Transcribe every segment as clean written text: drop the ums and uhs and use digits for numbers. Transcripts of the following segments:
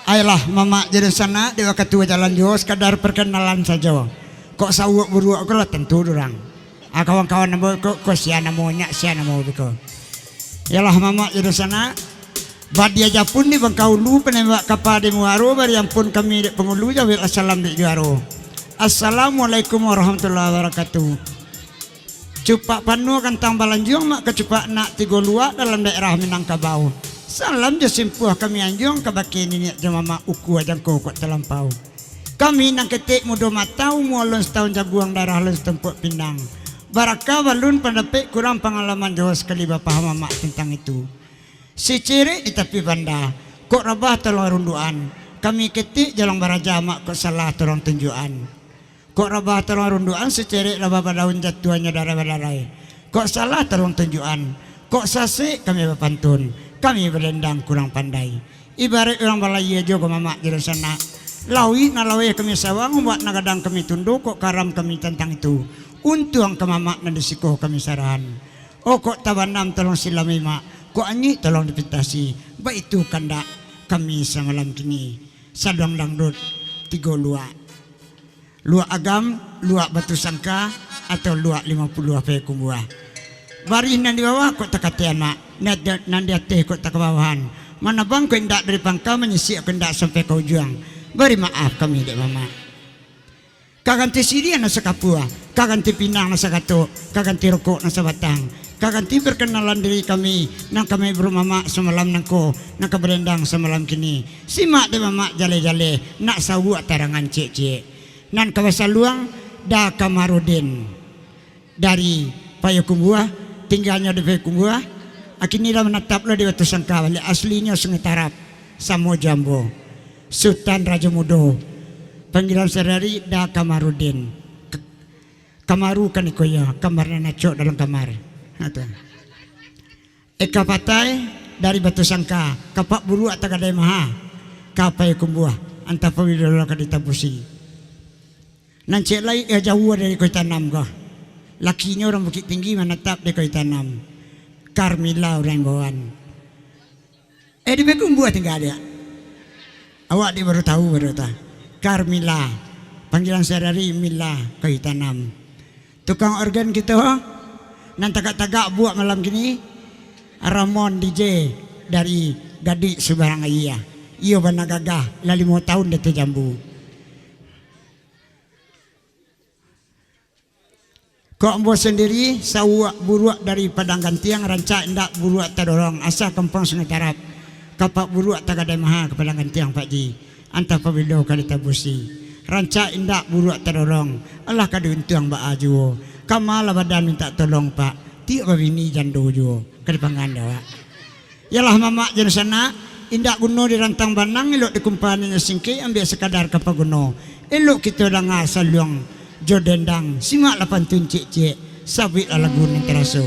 Ayolah mama jadi sana dewa ketua jalan jo sekadar perkenalan saja. Kok sawuk buruak ko lah tentu dorang. Kawan-kawan namo ko siana mo nya siana mo biko. Yalah mama jadi sana. Badia japun di bangkau lu penembak kapade muaro bari ampun kami di pengulu jawil assalam di juaro. Assalamualaikum warahmatullahi wabarakatuh. Cupak panu kantang balanjung mak kecupak nak tiga luak dalam daerah Minangkabau. Salam jasimpuh kami anjung kabaki ini jamama uku ajang kok terlampau. Kami nang ketik mudo matau mualun setahun jaguang darah lun tempuk Pinang. Baraka balun pandapik kurang pengalaman jauh sekali bapa mama tentang itu. Si ciri di tepi banda kok rabah tolong runduan. Kami ketik jalan baraja mak kok salah tolong tunjukan. Kok rabah tolong runduan si ciri rabah daun jatuhannya darah badarai. Kok salah tolong tunjukan. Kok sasik kami berpantun. Kami berendang kurang pandai. Ibarat orang balaya juga mama di sana. Lawi na lawi kami sawang buat nagadang kami tunduk kok karam kami tentang itu. Untung ke mama na disikoh kami sarahan. Oh kok tabanam tolong silami mak. Kok anyi tolong dipitasi. Ba itu kandak kami semalam kini. Saduang dangdut 3 luak. Luak agam, luak batu sangka atau luak 50 apa kumbuah. Bari nan di bawah kok takatian mak. Nan di atas kok tak kebawahan. Mana bang kau indak dari pangkal menyisik kau indak sampai kau juang. Beri maaf kami dek mama. Kaganti Siria nasa Kapua, kaganti Pinang nasa Kato, kaganti Rokok nasa Batang, kaganti perkenalan diri kami. Nang kami bermama semalam nangko, nang keberendang semalam kini. Simak dek mama jale-jale, nak sawu tarangan cek-cek. Nan kawasan luang da Kamarudin dari Payakumbuah, tinggalnya di Payakumbuah. Akhirnya dah menetap lah di Batu Sangka balik aslinya Sungai Tarap Samo Jambo Sultan Raja Mudo panggilan sehari dah Kamarudin Kamaru kan ikoya kamarnya nacok dalam kamar. Eka Patai dari Batu Sangka kapak buru atau kadai maha kapai kumbuah antara pawidolo kaditabusi nanti lagi jauh dari koi tanam kah lakinya orang Bukit Tinggi menetap di koi tanam. Carmila orang bawaan. Di Bekumbuah tinggal dia. Awak dia baru tahu baru tahu. Carmila, panggilan sehari Mila koi tanam. Tukang organ kita, nan tagak-tagak buat malam gini. Ramon DJ dari Gadi Subarang Iya. Iyo bana gagah, lah 5 tahun dia jambu. Kok mbok sendiri sawak buruak dari Padang Gantiang rancak ndak buruak tadorong asal kampung Sungai Tarap kapak buruak tagadai maha ke Padang Gantiang Pak Ji antah pabido kalitabusi rancak ndak buruak tadorong Allah kadu untung ba ajuo kamala badan minta tolong Pak tiap bini jando jo kadi panganda Pak yalah mama jan sana indak guno di rantang banang elok dikumpaninya singki ambil sekadar kapaguno elok kita dah ngasal luang jodendang simak lapan tuncik cek sabit lagu yang teraso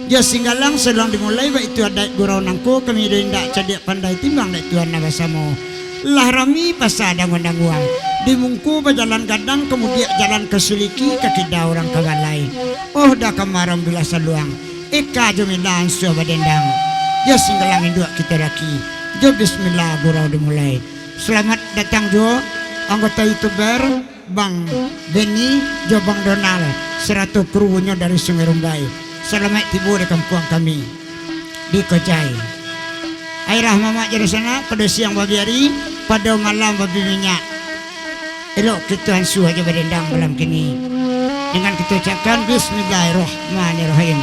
ya singgalang sedang dimulai baik itu ada gurau nangko kami rendak cadik pandai timbang nek tuan nabasamo lah rami pasada ngondang-uang dimungku berjalan gadang kemudian jalan ke Suliki kaki dah orang kabalai oh dah kamaram bila saluang eka jomilan suah badendang ya singgalang induk kita laki jo bismillah gurau dimulai selamat datang jo anggota youtuber Bang Beni jo Bang Donald 100 krunya dari Sungai Rumbai. Selamat tiba di kampung kami di Kojai. Airah mama jadi sana pada siang babi hari, pada malam babi minyak. Elok kita hansu aja berendang malam kini. Dengan kita ucapkan Bismillahirrahmanirrahim.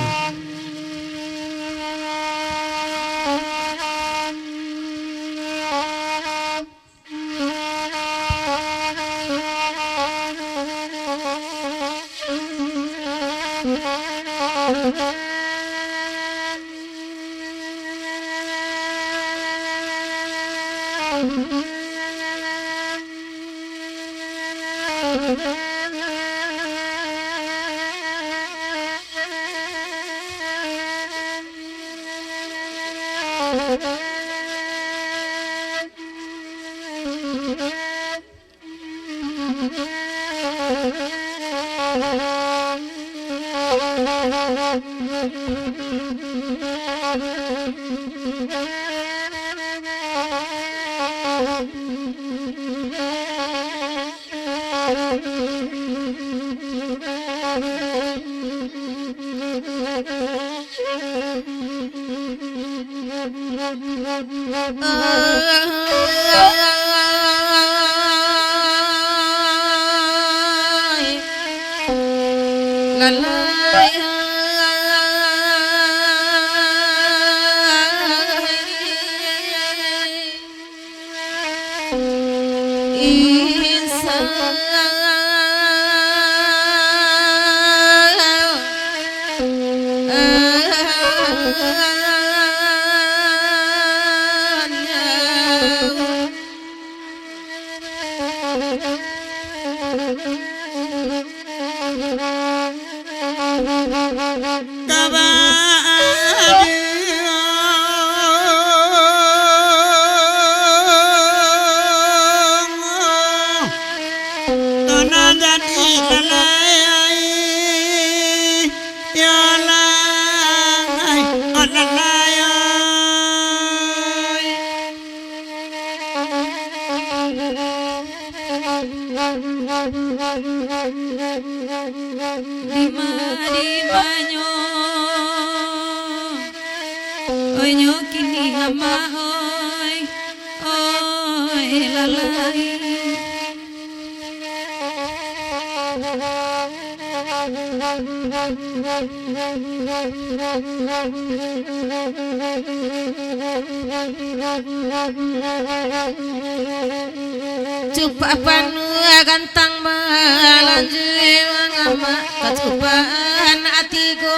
Cupa panua gantang melanjui mangama kacupaan atiku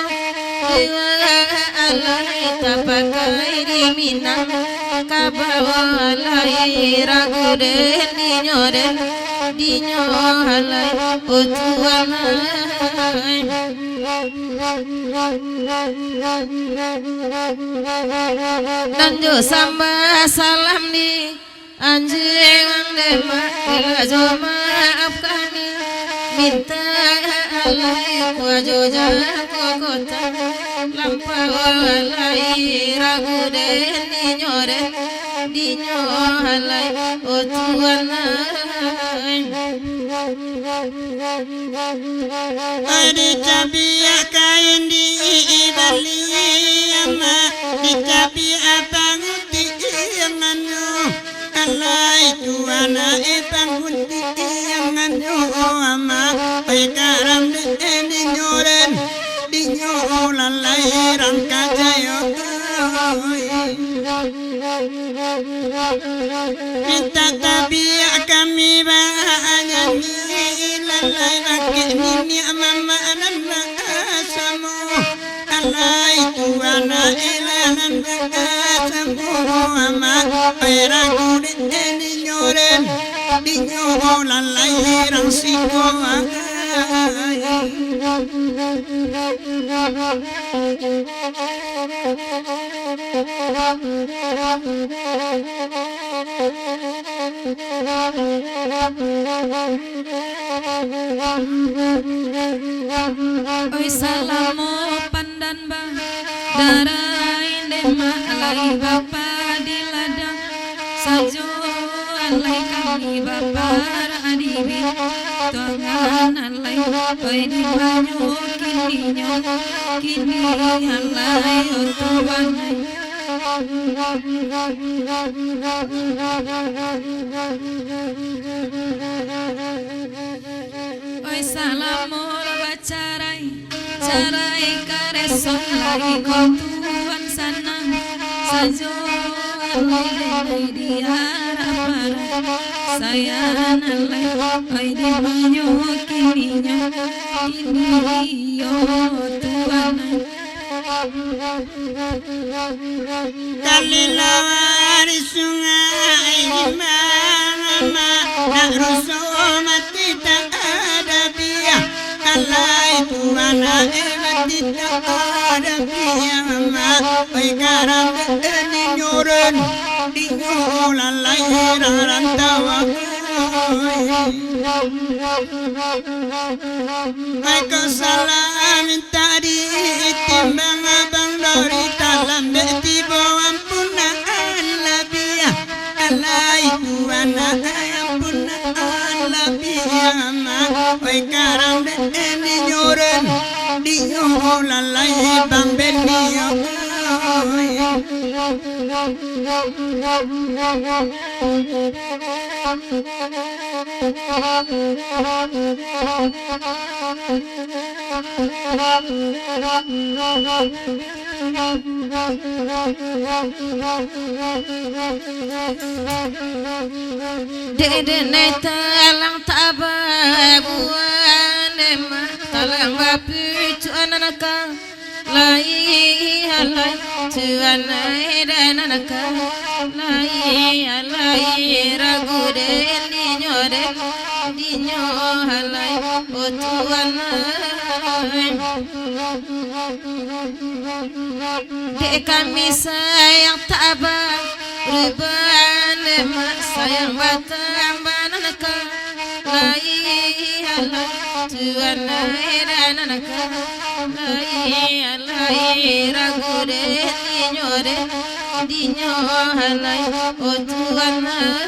dewa alai tapakai di minang kabawa alai ragu den dinyo alai utuan dan jo samba salam di anjing dema ila maafkani minta alai wajo kota lampau alai ragu den dinyo alai utuan Adi cabia kain di Bali ama di cabia panguti yang anu alai tuana panguti yang anu ama pekaram di nyoren di nyolalai rangka jayo minta tabia kami banyak lalai pakai nini mama nana samu alai tuana ilanan samu ama peragu di nyoren di nyolalai rang siko oi salamu pandan bang darain dema alai bapa di ladang sajo alai kami bapa adibi tuangan alai oi di banyu kini alai tuan oi salamu bacarai carai kareson lagi tuan sanang sajo alai di harapan saya alai oi di banyu kini yo tuan kalilawari sungai mama nak rusuh mati tak ada biar alai tuana mati tak ada biar mama oi karam di nyoren di nyolalai rantawa Aku salah minta ditimbang abang dari dalam beti bawang punaan labia alai tuana ampunan piana oi karam den di nyoren di lalai bang ben mio Dede talang tababuan emak talang bapu ananaka lai halai tuanai dan anaka lai ragu den dinyo halai otuanai de kami sayang tabah ruban emak sayang batang bananaka lai halai tuanai dan anaka lai ragu den dinyo halai otuanai